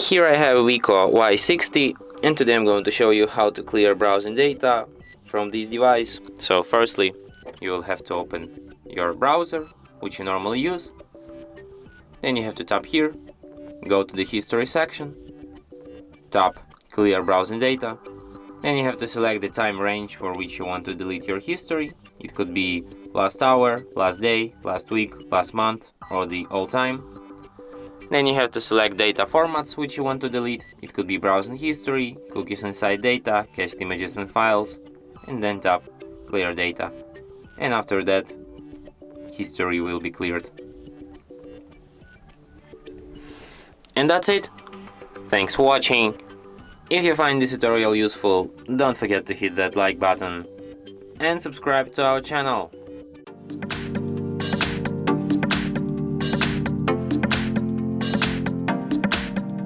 Here I have WIKO Y60, and today I'm going to show you how to clear browsing data from this device. So firstly, you will have to open your browser, which you normally use. Then you have to tap here, go to the history section, tap clear browsing data. Then you have to select the time range for which you want to delete your history. It could be last hour, last day, last week, last month, or the all time. Then you have to select data formats which you want to delete. It could be browsing history, cookies inside data, cached images and files, and then tap clear data. And after that, history will be cleared. And that's it. Thanks for watching. If you find this tutorial useful, don't forget to hit that like button and subscribe to our channel.